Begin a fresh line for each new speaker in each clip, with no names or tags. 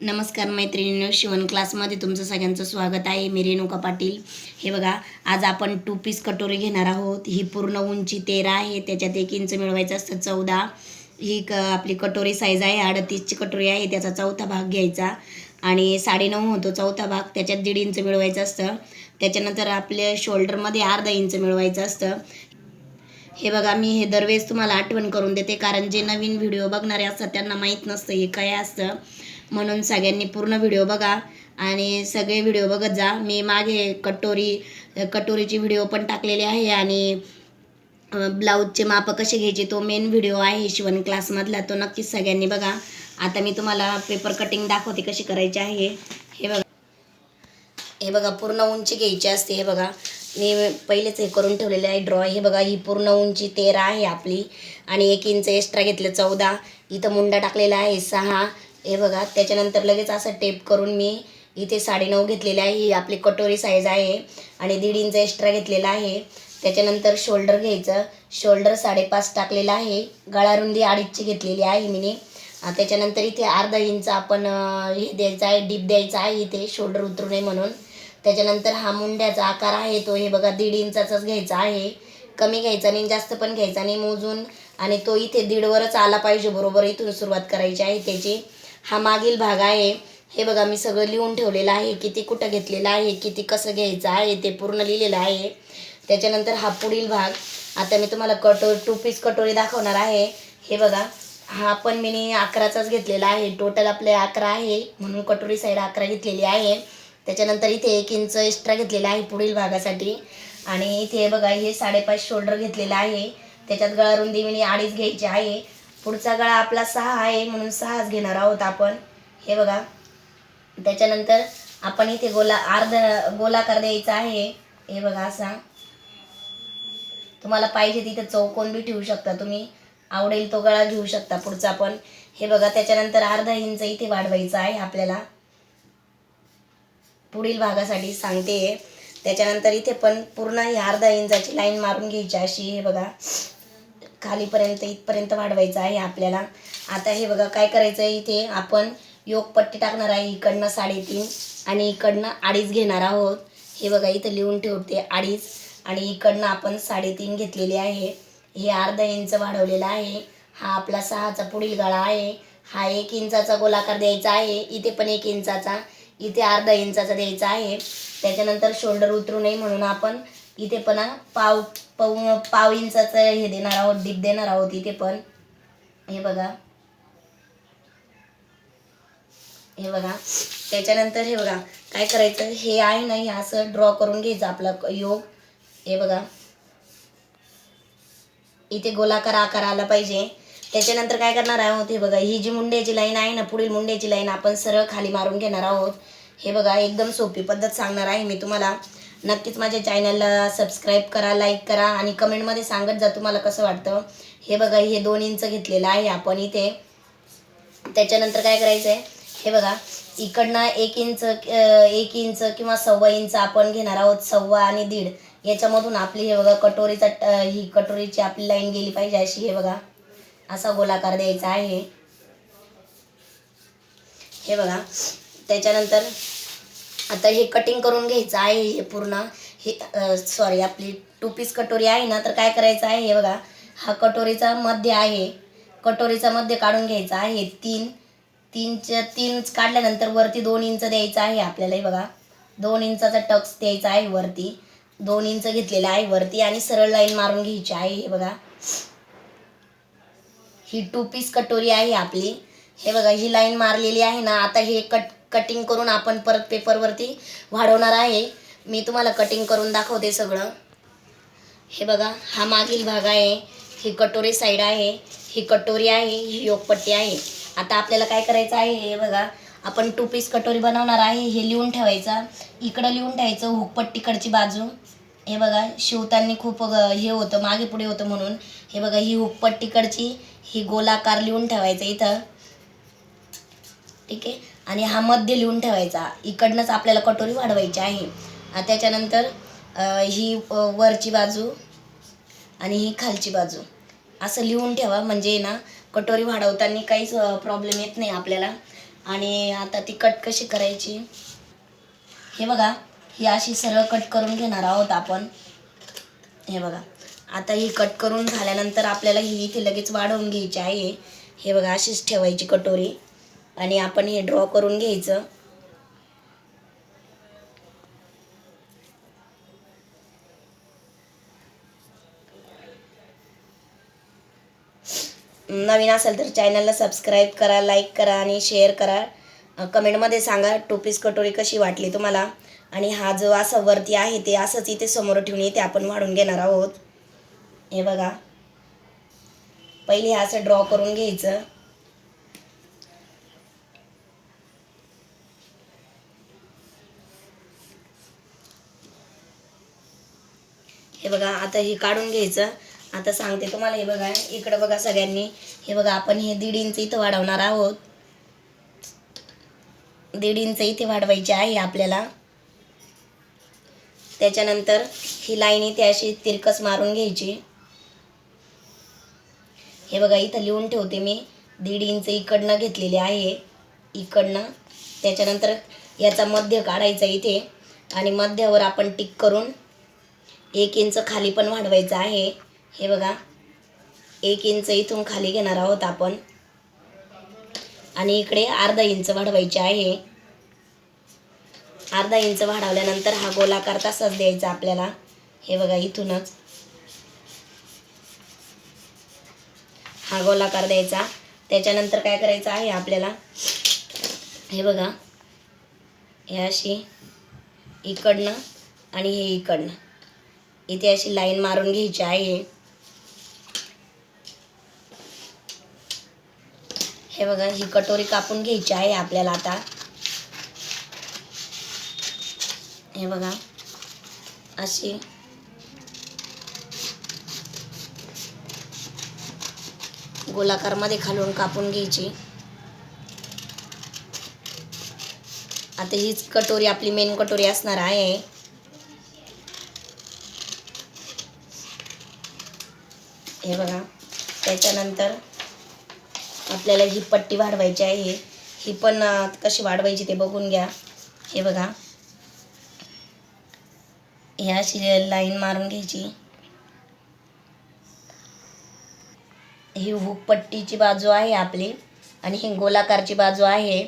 नमस्कार मैत्रिणींनो, शिवण क्लासमध्ये तुमचं सगळ्यांचं स्वागत आहे. मी रेणुका पाटील. हे बघा, आज आपण 2 पीस कटोरी घेणार आहोत. ही पूर्ण उंची 13 आहे, त्याच्यात 1 इंच मिळवायचं असतं 14. ही आपली कटोरी साईज आहे, 38ची कटोरी आहे, त्याचा चौथा भाग घ्यायचा आणि 9.5 होतो चौथा भाग, त्याच्यात 1.5 इंच मिळवायचं असतं. त्याच्यानंतर आपल्या शोल्डरमध्ये अर्धा इंच मिळवायचं असतं. हे बघा, मी हे दरवेळेस तुम्हाला आठवण करून देते, कारण जे नवीन व्हिडिओ बघणारे असतात त्यांना माहीत नसतं हे काय असतं. म्हणून सगळ्यांनी पूर्ण व्हिडिओ बघा आणि सगळे व्हिडिओ बघत जा. मी मागे कटोरीची व्हिडिओ पण टाकलेली आहे आणि ब्लाऊजचे माप कसे घ्यायचे तो मेन व्हिडिओ आहे शिवण क्लासमधला, तो नक्कीच सगळ्यांनी बघा. आता मी तुम्हाला पेपर कटिंग दाखवते कशी करायची आहे. हे बघा पूर्ण उंची घ्यायची असते. हे बघा, मी पहिलेच हे करून ठेवलेले आहे ड्रॉ. हे बघा, ही पूर्ण उंची 13 आहे आपली आणि 1 इंच एक्स्ट्रा घेतलं 14. इथं मुंडा टाकलेला आहे 6. हे बघा, त्याच्यानंतर लगेच असं टेप करून मी इथे 9.5 घेतलेले आहे. ही आपली कटोरी साईज आहे आणि 1.5 इंच एक्स्ट्रा घेतलेला आहे. त्याच्यानंतर शोल्डर घ्यायचं. शोल्डर 5.5 टाकलेला आहे. गळारुंदी 2.5ची घेतलेली आहे मी. त्याच्यानंतर इथे अर्धा इंच आपण हे द्यायचं आहे, डीप द्यायचा आहे इथे, शोल्डर उतरू नये म्हणून. त्याच्यानंतर हा मुंड्याचा आकार आहे तो हे बघा 1.5 इंचाचाच घ्यायचा आहे. कमी घ्यायचा नाही, जास्त पण घ्यायचा नाही, मोजून. आणि तो इथे 1.5वरच आला पाहिजे बरोबर. इथून सुरुवात करायची आहे त्याची. हा मागील भाग आहे. हे बघा, मी सगळं लिहून ठेवलेलं आहे, किती कुठं घेतलेलं आहे, किती कसं घ्यायचं आहे ते पूर्ण लिहिलेलं आहे. त्याच्यानंतर हा पुढील भाग. आता मी तुम्हाला 2 पीस कटोरी दाखवणार आहे. हे बघा, हा पण मी 11चाच घेतलेला आहे. टोटल आपले 11 आहे, म्हणून कटोरी साईड 11 घेतलेली आहे. त्याच्यानंतर इथे 1 इंच एक्स्ट्रा घेतलेला आहे पुढील भागासाठी. आणि इथे बघा, हे 5.5 शोल्डर घेतलेला आहे. त्याच्यात गळारुंदी मी 2.5 घ्यायची आहे. पुढचा गळा आपला 6 आहे, म्हणून 6च घेणार आहोत आपण. हे बघा, त्याच्यानंतर आपण इथे अर्धा गोलाकार द्यायचा आहे. हे बघा, असा तुम्हाला पाहिजे तिथे चौकोन बी ठेवू शकता तुम्ही, आवडेल तो गळा घेऊ शकता पुढचा पण. हे बघा, त्याच्यानंतर अर्धा इंच इथे वाढवायचा आहे आपल्याला, पुढील भागासाठी सांगते. त्याच्यानंतर इथे पण पूर्ण ही अर्धा इंचाची लाईन मारून घ्यायची अशी. हे बघा, खालीपर्यंत इथपर्यंत वाढवायचं आहे आपल्याला. आता हे बघा, काय करायचं आहे, इथे आपण योगपट्टी टाकणार आहे. इकडनं 3.5 आणि इकडनं 2.5 घेणार आहोत. हे बघा, इथं लिहून ठेवते 2.5 आणि इकडनं आपण 3.5 घेतलेली आहे. हे अर्धा इंच वाढवलेला आहे. हा आपला 6चा पुढील गळा आहे. हा 1 इंचाचा गोलाकार द्यायचा आहे. इथे पण 1 इंचाचा, इथे अर्धा इंचाचा द्यायचा आहे. त्याच्यानंतर शोल्डर उतरू नये म्हणून आपण इथे पण पाव इंचाचं हे देणार आहोत, डीप देणार आहोत इथे पण. हे बघा, हे बघा. त्याच्यानंतर हे बघा, काय करायचं, हे आहे ना, हे असं ड्रॉ करून घ्यायचं आपला योग. हे बघा, इथे गोलाकार आकार आला पाहिजे. त्याच्यानंतर काय करणार आहोत, हे बघा, ही जी मुंड्याची लाईन आहे ना, पुढील मुंड्याची लाईन आपण सरळ खाली मारून घेणार आहोत. हे बघा, एकदम सोपी पद्धत सांगणार आहे मी तुम्हाला. नक्कीच माझ्या चॅनलला सबस्क्राईब करा, लाईक करा आणि कमेंटमध्ये सांगत जा तुम्हाला कसं वाटतं. हे बघा, हे 2 इंच घेतलेलं आहे आपण इथे. त्याच्यानंतर काय करायचं आहे, हे बघा, इकडनं 1 इंच किंवा 1.25 इंच आपण घेणार आहोत. 1.25 आणि 1.5 याच्यामधून आपली हे बघा ही कटोरीची आपली लाईन गेली पाहिजे अशी. हे बघा, असा गोलाकार द्यायचा आहे. हे बघा, त्याच्यानंतर आता हे कटिंग करून घ्यायचं आहे. हे पूर्ण हे आपली 2 पीस कटोरी आहे ना, तर काय करायचं आहे, हे बघा, हा कटोरीचा मध्य आहे. कटोरीचा मध्य काढून घ्यायचा आहे. 3 काढल्यानंतर वरती 2 इंच द्यायचा आहे आपल्याला. हे बघा, 2 इंचाचा टक्स द्यायचा आहे वरती. 2 इंच घेतलेला आहे वरती आणि सरळ लाईन मारून घ्यायची आहे. हे बघा, ही 2 पीस कटोरी आहे आपली. हे बघा, ही लाईन मारलेली आहे ना. आता हे कटिंग करून आपण परत पेपरवरती वाढवणार आहे. मी तुम्हाला कटिंग करून दाखवते सगळं. हे बघा, हा मागील भाग आहे. ही कटोरी साईड आहे. ही कटोरी आहे. ही योगपट्टी आहे. आता आपल्याला काय करायचं आहे, हे बघा, आपण 2 पीस कटोरी बनवणार आहे. हे लिहून ठेवायचं, इकडं लिहून ठेवायचं हुकपट्टीकडची बाजू. हे बघा, शिवताना खूप हे होतं, मागे पुढे होतं म्हणून. हे बघा, ही हुकपट्टीकडची ही गोलाकार लिहून ठेवायचं इथं, ठीक आहे. आणि हा मध्य लिहून ठेवायचा. इकडनंच आपल्याला कटोरी वाढवायची आहे. त्याच्यानंतर ही वरची बाजू आणि ही खालची बाजू असं लिहून ठेवा, म्हणजे ना कटोरी वाढवताना काहीच प्रॉब्लेम येत नाही आपल्याला. आणि आता ती कट कशी करायची हे बघा. ही अशी सरळ कट करून घेणार आहोत आपण. हे बघा, आता ही कट करून झाल्यानंतर आपल्याला ही इथे लगेच वाढवून घ्यायची आहे. हे बघा, अशीच ठेवायची कटोरी आणि आपण हे ड्रॉ करून घ्यायचं. नवीन असेल तर चॅनलला सबस्क्राईब करा, लाईक करा आणि शेअर करा. कमेंटमध्ये सांगा टू पीस कटोरी कशी वाटली तुम्हाला. आणि हा जो असा वरती आहे ते असंच इथे समोर ठेवून इथे आपण वाढून घेणार आहोत. हे बघा, पहिले असं ड्रॉ करून घ्यायचं. हे बघा, आता हे काढून घ्यायचं. आता सांगते तुम्हाला. हे बघा, इकडं बघा सगळ्यांनी. हे बघा, आपण हे 1.5 इंच इथं वाढवणार आहोत. 1.5 इंच इथे वाढवायचे आहे आपल्याला. त्याच्यानंतर ही लाईन इथे अशी तिरकस मारून घ्यायची. हे बघा, इथं लिहून ठेवते मी. 1.5 इंच इकडनं घेतलेले आहे, इकडनं. त्याच्यानंतर याचा मध्य काढायचा इथे आणि मध्यावर आपण टिक करून 1 इंच खाली पण वाढवायचं आहे. हे बघा, 1 इंच इथून खाली घेणार आहोत आपण आणि इकडे अर्धा इंच वाढवायचे आहे. अर्धा इंच वाढवल्यानंतर हा गोलाकार तसाच द्यायचा आपल्याला. हे बघा, इथूनच हा गोलाकार द्यायचा. त्याच्यानंतर काय करायचं आहे आपल्याला, हे बघा, हे अशी इकडनं आणि हे इकडनं इथे अशी लाईन मारून घ्यायची आहे. हे बघा, ही कटोरी कापून घ्यायची आहे आपल्याला आता. हे बघा, अशी गोलाकारमध्ये खालून कापून घ्यायची. आता हीच कटोरी आपली मेन कटोरी असणार आहे. हे बघा, त्याच्यानंतर आपल्याला ही पट्टी वाढवायची आहे. ही पण कशी वाढवायची ते बघून घ्या. हे बघा, ही अशी लाईन मारून घ्यायची. ही हुक पट्टीची बाजू आहे आपली आणि ही गोलाकारची बाजू आहे.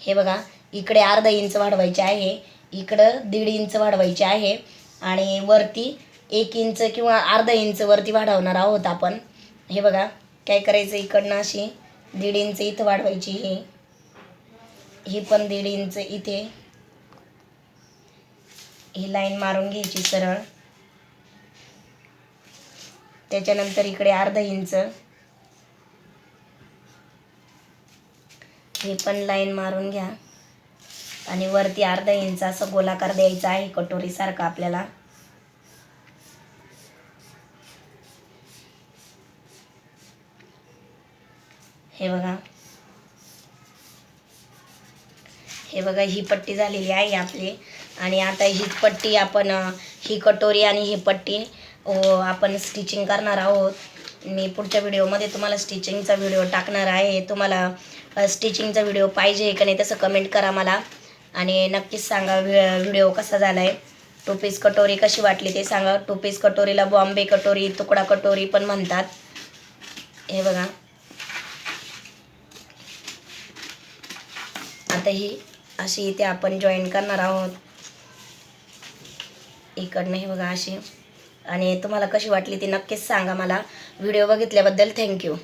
हे बघा, इकडे अर्धा इंच वाढवायचे आहे, इकडं 1.5 इंच वाढवायचे आहे आणि वरती 1 इंच किंवा अर्धा इंच वरती वाढवणार आहोत आपण. हे बघा, काय करायचं, इकडनं अशी 1.5 इंच इथं वाढवायची. ही पण 1.5 इंच इथे ही लाईन मारून घ्यायची सरळ. त्याच्यानंतर इकडे अर्धा इंच ही पण लाईन मारून घ्या आणि वरती अर्धा इंच असं गोलाकार द्यायचा आहे कटोरीसारखा आपल्याला. हे बघा, हे बघा, ही पट्टी झालेली आहे आपली. आणि आता हीच पट्टी आपण ही कटोरी आणि ही पट्टी आपण स्टिचिंग करणार आहोत. मी पुढच्या व्हिडिओमध्ये तुम्हाला स्टिचिंगचा व्हिडिओ टाकणार आहे. तुम्हाला स्टिचिंगचा व्हिडिओ पाहिजे का नाही तसं कमेंट करा मला आणि नक्कीच सांगा व्हिडिओ कसा झाला आहे. टू पीस कटोरी कशी वाटली ते सांगा. टू पीस कटोरीला बॉम्बे कटोरी, तुकडा कटोरी पण म्हणतात. हे बघा, आता ही अशी इथे आपण जॉईन करणार आहोत इकडनं. हे बघा, अशी. आणि तुम्हाला कशी वाटली ती नक्कीच सांगा मला. व्हिडिओ बघितल्याबद्दल थँक्यू.